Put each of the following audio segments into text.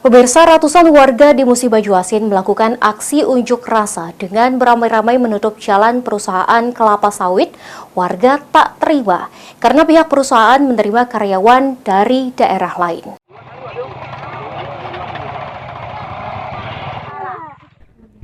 Pemirsa, ratusan warga di Musi Bajuasin melakukan aksi unjuk rasa dengan beramai-ramai menutup jalan perusahaan kelapa sawit. Warga tak terima karena pihak perusahaan menerima karyawan dari daerah lain.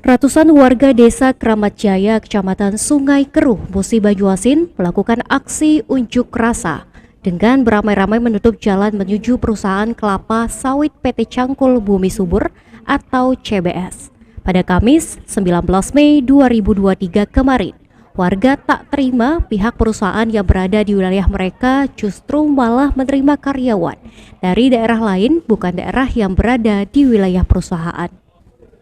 Ratusan warga desa Kramat Jaya, Kecamatan Sungai Keruh, Musi Bajuasin melakukan aksi unjuk rasa dengan beramai-ramai menutup jalan menuju perusahaan kelapa sawit PT Cangkul Bumi Subur atau CBS. Pada Kamis 19 Mei 2023 kemarin, warga tak terima pihak perusahaan yang berada di wilayah mereka justru malah menerima karyawan dari daerah lain, bukan daerah yang berada di wilayah perusahaan.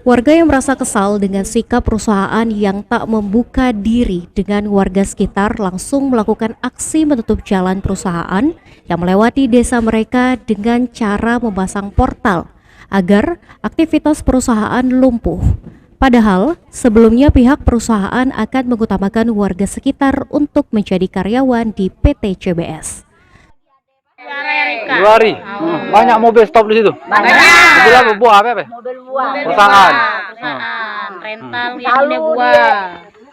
Warga yang merasa kesal dengan sikap perusahaan yang tak membuka diri dengan warga sekitar langsung melakukan aksi menutup jalan perusahaan yang melewati desa mereka dengan cara memasang portal agar aktivitas perusahaan lumpuh. Padahal sebelumnya pihak perusahaan akan mengutamakan warga sekitar untuk menjadi karyawan di PT CBS. 2 hari. Banyak mobil stop di situ. Banyak. Mobil apa? Buah apa? Mobil buah. Perusahaan. Rental yang punya buah.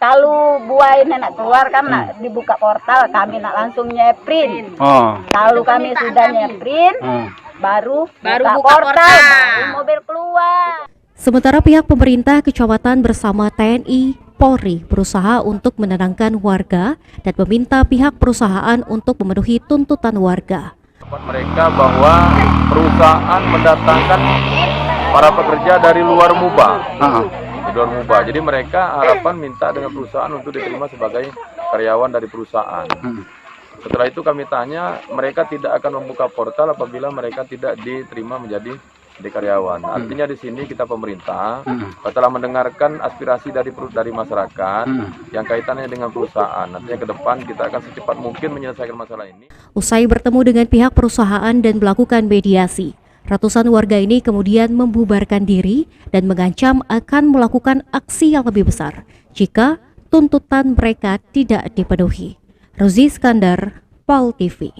Kalau buah ini nak keluar kan nak dibuka portal, kami nak langsung nyeprin. Kalau kami sudah nyeprin, baru buka portal, baru mobil keluar. Sementara pihak pemerintah kecamatan bersama TNI, Polri berusaha untuk menenangkan warga dan meminta pihak perusahaan untuk memenuhi tuntutan warga. Mereka bahwa perusahaan mendatangkan para pekerja dari luar Muba. Jadi mereka harapan minta dengan perusahaan untuk diterima sebagai karyawan dari perusahaan. Setelah itu kami tanya, mereka tidak akan membuka portal apabila mereka tidak diterima menjadi karyawan. Artinya di sini kita pemerintah setelah mendengarkan aspirasi dari masyarakat yang kaitannya dengan perusahaan. Nantinya ke depan kita akan secepat mungkin menyelesaikan masalah ini. Usai bertemu dengan pihak perusahaan dan melakukan mediasi, ratusan warga ini kemudian membubarkan diri dan mengancam akan melakukan aksi yang lebih besar jika tuntutan mereka tidak dipenuhi. Rozi Iskandar, PAL TV.